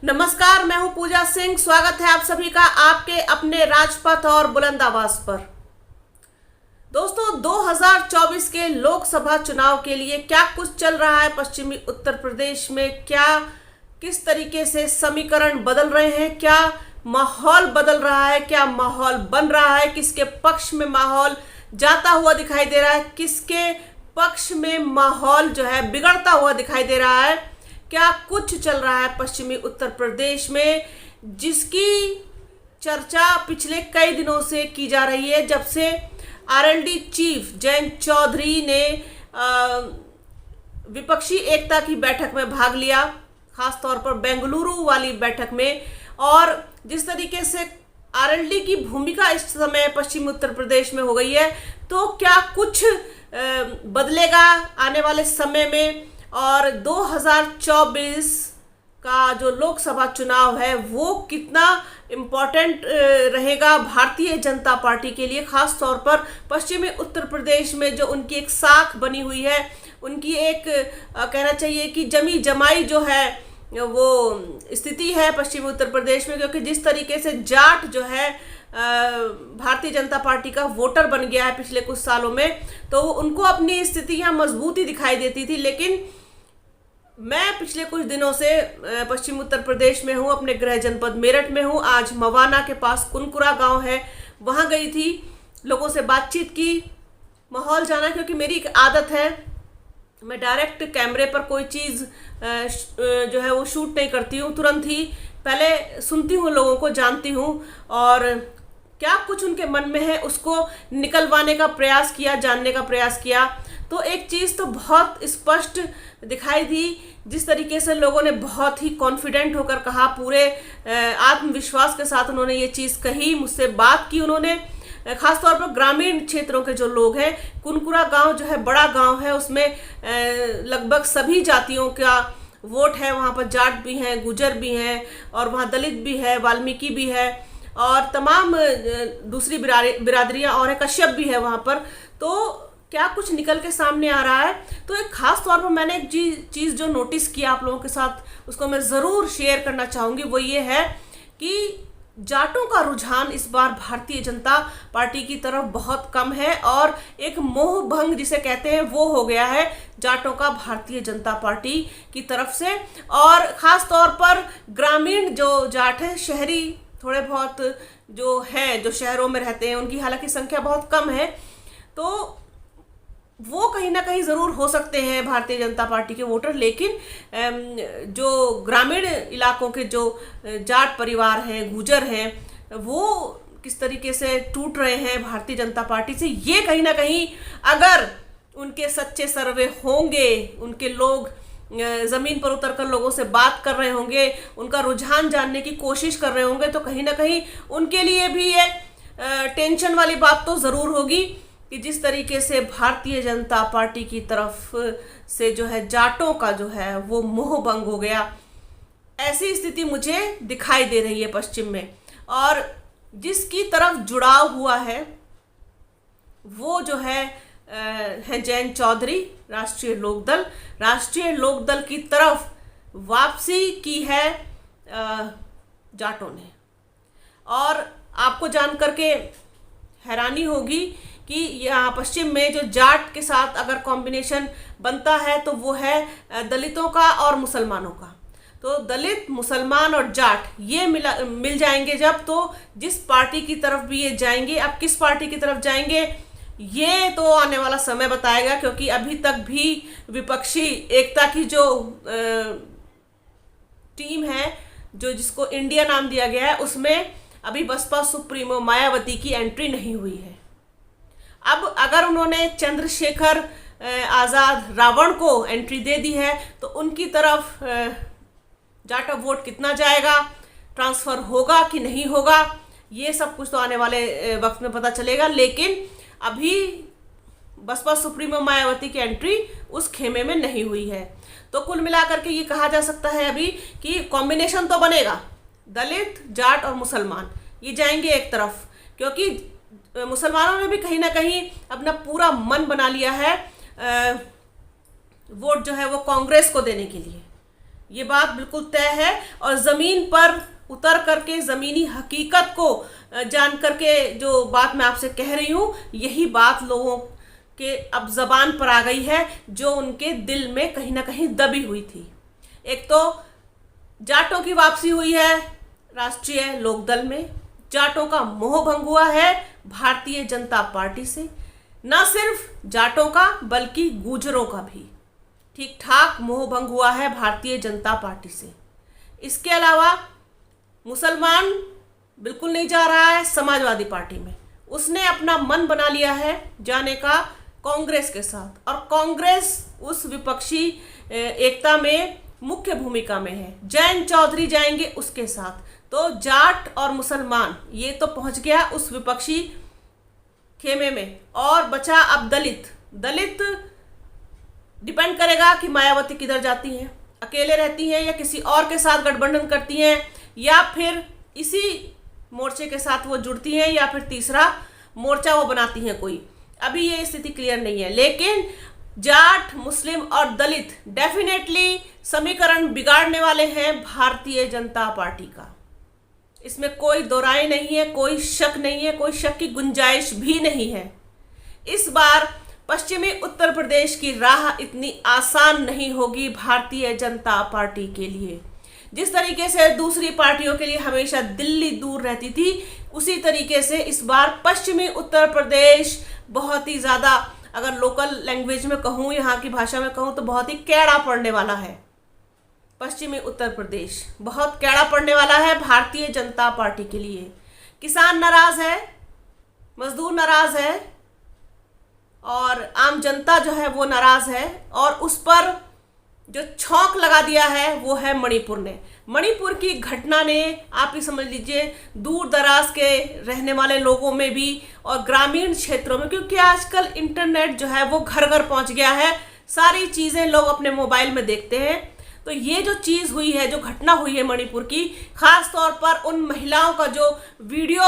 नमस्कार, मैं हूं पूजा सिंह। स्वागत है आप सभी का आपके अपने राजपथ और बुलंद आवाज पर। दोस्तों, 2024 के लोकसभा चुनाव के लिए क्या कुछ चल रहा है पश्चिमी उत्तर प्रदेश में, क्या किस तरीके से समीकरण बदल रहे हैं, क्या माहौल बदल रहा है, क्या माहौल बन रहा है, किसके पक्ष में माहौल जाता हुआ दिखाई दे रहा है, किसके पक्ष में माहौल जो है बिगड़ता हुआ दिखाई दे रहा है, क्या कुछ चल रहा है पश्चिमी उत्तर प्रदेश में जिसकी चर्चा पिछले कई दिनों से की जा रही है। जब से आरएलडी चीफ जयंत चौधरी ने विपक्षी एकता की बैठक में भाग लिया, खासतौर पर बेंगलुरु वाली बैठक में, और जिस तरीके से आरएलडी की भूमिका इस समय पश्चिमी उत्तर प्रदेश में हो गई है, तो क्या कुछ बदलेगा आने वाले समय में, और 2024 का जो लोकसभा चुनाव है वो कितना इम्पोर्टेंट रहेगा भारतीय जनता पार्टी के लिए, खास तौर पर पश्चिमी उत्तर प्रदेश में जो उनकी एक साख बनी हुई है, उनकी एक कहना चाहिए कि जमी जमाई जो है वो स्थिति है पश्चिमी उत्तर प्रदेश में। क्योंकि जिस तरीके से जाट जो है भारतीय जनता पार्टी का वोटर बन गया है पिछले कुछ सालों में, तो उनको अपनी स्थितियां मजबूती दिखाई देती थी। लेकिन मैं पिछले कुछ दिनों से पश्चिम उत्तर प्रदेश में हूँ, अपने गृह जनपद मेरठ में हूँ। आज मवाना के पास कुनकुरा गांव है, वहाँ गई थी, लोगों से बातचीत की, माहौल जाना, क्योंकि मेरी एक आदत है, मैं डायरेक्ट कैमरे पर कोई चीज़ जो है वो शूट नहीं करती हूँ, तुरंत ही पहले सुनती हूँ, लोगों को जानती हूँ और क्या कुछ उनके मन में है उसको निकलवाने का प्रयास किया, जानने का प्रयास किया। तो एक चीज़ तो बहुत स्पष्ट दिखाई दी, जिस तरीके से लोगों ने बहुत ही कॉन्फिडेंट होकर कहा, पूरे आत्मविश्वास के साथ उन्होंने ये चीज़ कही, मुझसे बात की उन्होंने, खासतौर पर ग्रामीण क्षेत्रों के जो लोग हैं। कुनकुरा गांव जो है बड़ा गांव है, उसमें लगभग सभी जातियों का वोट है। वहाँ पर जाट भी हैं, गुजर भी हैं, और वहाँ दलित भी है, वाल्मीकि भी है, और तमाम दूसरी बिरादरियाँ और है, कश्यप भी है वहाँ पर। तो क्या कुछ निकल के सामने आ रहा है। तो एक खास तौर पर मैंने एक चीज़ जो नोटिस किया आप लोगों के साथ, उसको मैं ज़रूर शेयर करना चाहूँगी। वो ये है कि जाटों का रुझान इस बार भारतीय जनता पार्टी की तरफ बहुत कम है, और एक मोह भंग जिसे कहते हैं वो हो गया है जाटों का भारतीय जनता पार्टी की तरफ से। और ख़ास तौर पर ग्रामीण जो जाट है, शहरी थोड़े बहुत जो हैं, जो शहरों में रहते हैं, उनकी हालांकि संख्या बहुत कम है, तो वो कहीं ना कहीं ज़रूर हो सकते हैं भारतीय जनता पार्टी के वोटर। लेकिन जो ग्रामीण इलाकों के जो जाट परिवार हैं, गुजर हैं, वो किस तरीके से टूट रहे हैं भारतीय जनता पार्टी से, ये कहीं ना कहीं अगर उनके सच्चे सर्वे होंगे, उनके लोग ज़मीन पर उतर कर लोगों से बात कर रहे होंगे, उनका रुझान जानने की कोशिश कर रहे होंगे, तो कहीं ना कहीं उनके लिए भी ये टेंशन वाली बात तो ज़रूर होगी कि जिस तरीके से भारतीय जनता पार्टी की तरफ से जो है जाटों का जो है वो मोह भंग हो गया। ऐसी स्थिति मुझे दिखाई दे रही है पश्चिम में, और जिसकी तरफ जुड़ाव हुआ है वो जो है जयंत चौधरी, राष्ट्रीय लोकदल की तरफ वापसी की है जाटों ने। और आपको जानकर के हैरानी होगी कि यहाँ पश्चिम में जो जाट के साथ अगर कॉम्बिनेशन बनता है तो वो है दलितों का और मुसलमानों का। तो दलित, मुसलमान और जाट ये मिल जाएंगे जब, तो जिस पार्टी की तरफ भी ये जाएंगे, अब किस पार्टी की तरफ जाएंगे ये तो आने वाला समय बताएगा। क्योंकि अभी तक भी विपक्षी एकता की जो टीम है, जो जिसको इंडिया नाम दिया गया है, उसमें अभी बसपा सुप्रीमो मायावती की एंट्री नहीं हुई है। अब अगर उन्होंने चंद्रशेखर आज़ाद रावण को एंट्री दे दी है, तो उनकी तरफ जाट वोट कितना जाएगा, ट्रांसफ़र होगा कि नहीं होगा, ये सब कुछ तो आने वाले वक्त में पता चलेगा। लेकिन अभी बसपा सुप्रीमो मायावती की एंट्री उस खेमे में नहीं हुई है। तो कुल मिलाकर के ये कहा जा सकता है अभी कि कॉम्बिनेशन तो बनेगा, दलित, जाट और मुसलमान ये जाएंगे एक तरफ, क्योंकि मुसलमानों ने भी कहीं ना कहीं अपना पूरा मन बना लिया है वोट जो है वो कांग्रेस को देने के लिए। ये बात बिल्कुल तय है। और ज़मीन पर उतर करके ज़मीनी हकीकत को जान करके जो बात मैं आपसे कह रही हूँ, यही बात लोगों के अब ज़बान पर आ गई है, जो उनके दिल में कहीं ना कहीं दबी हुई थी। एक तो जाटों की वापसी हुई है राष्ट्रीय लोकदल में, जाटों का मोह भंग हुआ है भारतीय जनता पार्टी से, न सिर्फ जाटों का बल्कि गुर्जरों का भी ठीक ठाक मोह भंग हुआ है भारतीय जनता पार्टी से। इसके अलावा मुसलमान बिल्कुल नहीं जा रहा है समाजवादी पार्टी में, उसने अपना मन बना लिया है जाने का कांग्रेस के साथ, और कांग्रेस उस विपक्षी एकता में मुख्य भूमिका में है। जैन चौधरी जाएंगे उसके साथ। तो जाट और मुसलमान ये तो पहुंच गया उस विपक्षी खेमे में, और बचा अब दलित। दलित डिपेंड करेगा कि मायावती किधर जाती हैं, अकेले रहती हैं या किसी और के साथ गठबंधन करती हैं, या फिर इसी मोर्चे के साथ वो जुड़ती हैं, या फिर तीसरा मोर्चा वो बनाती हैं कोई। अभी ये स्थिति क्लियर नहीं है, लेकिन जाट, मुस्लिम और दलित डेफिनेटली समीकरण बिगाड़ने वाले हैं भारतीय जनता पार्टी का। इसमें कोई दो राय नहीं है, कोई शक नहीं है, कोई शक की गुंजाइश भी नहीं है। इस बार पश्चिमी उत्तर प्रदेश की राह इतनी आसान नहीं होगी भारतीय जनता पार्टी के लिए। जिस तरीके से दूसरी पार्टियों के लिए हमेशा दिल्ली दूर रहती थी, उसी तरीके से इस बार पश्चिमी उत्तर प्रदेश बहुत ही ज़्यादा, अगर लोकल लैंग्वेज में कहूँ, यहाँ की भाषा में कहूँ, तो बहुत ही कैड़ा पड़ने वाला है। पश्चिमी उत्तर प्रदेश बहुत कैड़ा पड़ने वाला है भारतीय जनता पार्टी के लिए। किसान नाराज है, मजदूर नाराज है, और आम जनता जो है वो नाराज है, और उस पर जो छौंक लगा दिया है वो है मणिपुर ने। मणिपुर की घटना ने, आप ही समझ लीजिए, दूर दराज के रहने वाले लोगों में भी और ग्रामीण क्षेत्रों में, क्योंकि आजकल इंटरनेट जो है वो घर घर पहुंच गया है, सारी चीज़ें लोग अपने मोबाइल में देखते हैं। तो ये जो चीज़ हुई है, जो घटना हुई है मणिपुर की, खास तौर पर उन महिलाओं का जो वीडियो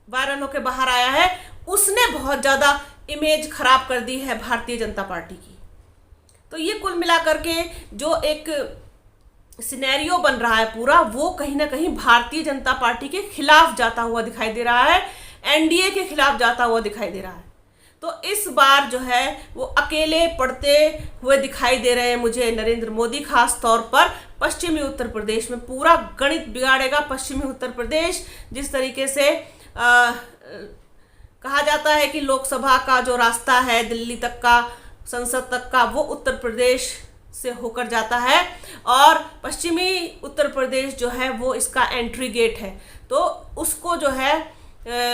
वायरल होकर बाहर आया है, उसने बहुत ज़्यादा इमेज खराब कर दी है भारतीय जनता पार्टी की। तो ये कुल मिलाकर के जो एक सिनेरियो बन रहा है पूरा, वो कहीं ना कहीं भारतीय जनता पार्टी के खिलाफ जाता हुआ दिखाई दे रहा है, एनडीए के खिलाफ जाता हुआ दिखाई दे रहा है। तो इस बार जो है वो अकेले पड़ते हुए दिखाई दे रहे हैं मुझे नरेंद्र मोदी। खास तौर पर पश्चिमी उत्तर प्रदेश में पूरा गणित बिगाड़ेगा पश्चिमी उत्तर प्रदेश। जिस तरीके से कहा जाता है कि लोकसभा का जो रास्ता है दिल्ली तक का, संसद तक का, वो उत्तर प्रदेश से होकर जाता है, और पश्चिमी उत्तर प्रदेश जो है वो इसका एंट्री गेट है। तो उसको जो है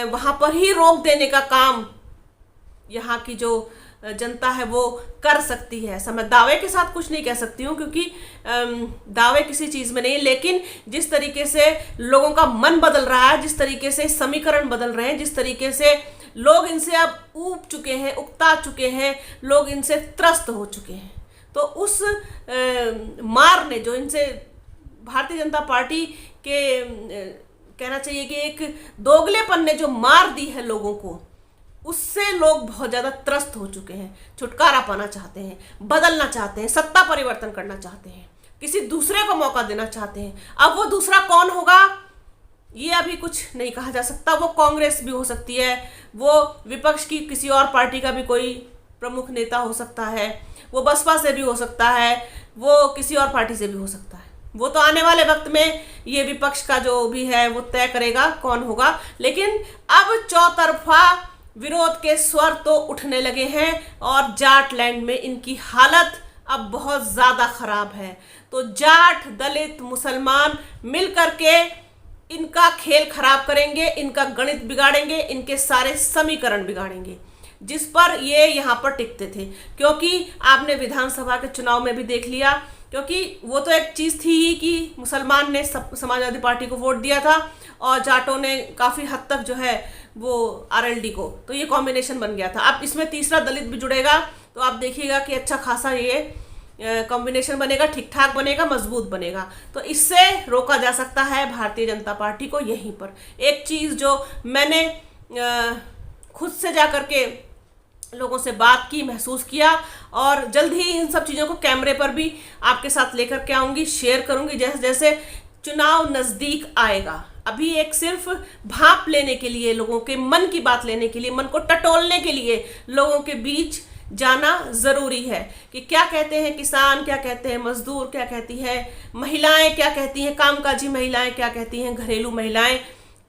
वहाँ पर ही रोक देने का काम यहाँ की जो जनता है वो कर सकती है। ऐसा मैं दावे के साथ कुछ नहीं कह सकती हूँ, क्योंकि दावे किसी चीज़ में नहीं, लेकिन जिस तरीके से लोगों का मन बदल रहा है, जिस तरीके से समीकरण बदल रहे हैं, जिस तरीके से लोग इनसे अब ऊब चुके हैं, उकता चुके हैं, लोग इनसे त्रस्त हो चुके हैं, तो उस मार ने जो इनसे भारतीय जनता पार्टी के कहना चाहिए कि एक दोगलेपन ने जो मार दी है लोगों को, उससे लोग बहुत ज़्यादा त्रस्त हो चुके हैं। छुटकारा पाना चाहते हैं, बदलना चाहते हैं, सत्ता परिवर्तन करना चाहते हैं, किसी दूसरे को मौका देना चाहते हैं। अब वो दूसरा कौन होगा ये अभी कुछ नहीं कहा जा सकता। वो कांग्रेस भी हो सकती है, वो विपक्ष की किसी और पार्टी का भी कोई प्रमुख नेता हो सकता है, वो बसपा से भी हो सकता है, वो किसी और पार्टी से भी हो सकता है। वो तो आने वाले वक्त में ये विपक्ष का जो भी है वो तय करेगा कौन होगा। लेकिन अब चौतरफा विरोध के स्वर तो उठने लगे हैं, और जाटलैंड में इनकी हालत अब बहुत ज़्यादा खराब है। तो जाट, दलित, मुसलमान मिल करके इनका खेल खराब करेंगे, इनका गणित बिगाड़ेंगे, इनके सारे समीकरण बिगाड़ेंगे, जिस पर ये यहाँ पर टिकते थे। क्योंकि आपने विधानसभा के चुनाव में भी देख लिया, क्योंकि वो तो एक चीज़ थी ही कि मुसलमान ने समाजवादी पार्टी को वोट दिया था, और जाटों ने काफ़ी हद तक जो है वो आरएलडी को, तो ये कॉम्बिनेशन बन गया था। अब इसमें तीसरा दलित भी जुड़ेगा, तो आप देखिएगा कि अच्छा खासा ये कॉम्बिनेशन बनेगा, ठीक ठाक बनेगा, मजबूत बनेगा। तो इससे रोका जा सकता है भारतीय जनता पार्टी को। यहीं पर एक चीज़ जो मैंने खुद से जा कर के लोगों से बात की, महसूस किया, और जल्द ही इन सब चीज़ों को कैमरे पर भी आपके साथ लेकर के आऊँगी, शेयर करूँगी जैसे जैसे चुनाव नज़दीक आएगा। अभी एक सिर्फ भाप लेने के लिए, लोगों के मन की बात लेने के लिए, मन को टटोलने के लिए लोगों के बीच जाना ज़रूरी है कि क्या कहते हैं किसान, क्या कहते हैं मजदूर, क्या कहती हैं महिलाएं, क्या कहती हैं कामकाजी महिलाएं, क्या कहती हैं घरेलू महिलाएं,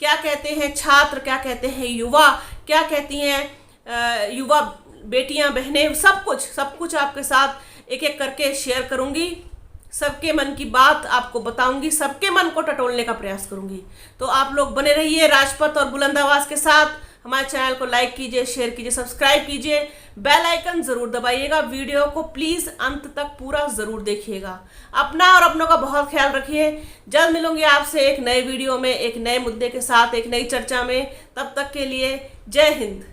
क्या कहते हैं छात्र, क्या कहते हैं युवा, क्या कहती हैं युवा बेटियां बहनें। सब कुछ आपके साथ एक एक करके शेयर करूंगी, सबके मन की बात आपको बताऊंगी, सबके मन को टटोलने का प्रयास करूंगी। तो आप लोग बने रहिए राजपथ और बुलंद आवाज के साथ। हमारे चैनल को लाइक कीजिए, शेयर कीजिए, सब्सक्राइब कीजिए, बेल आइकन जरूर दबाइएगा। वीडियो को प्लीज अंत तक पूरा जरूर देखिएगा। अपना और अपनों का बहुत ख्याल रखिए। जल्द मिलूंगी आपसे एक नए वीडियो में, एक नए मुद्दे के साथ, एक नई चर्चा में। तब तक के लिए जय हिंद।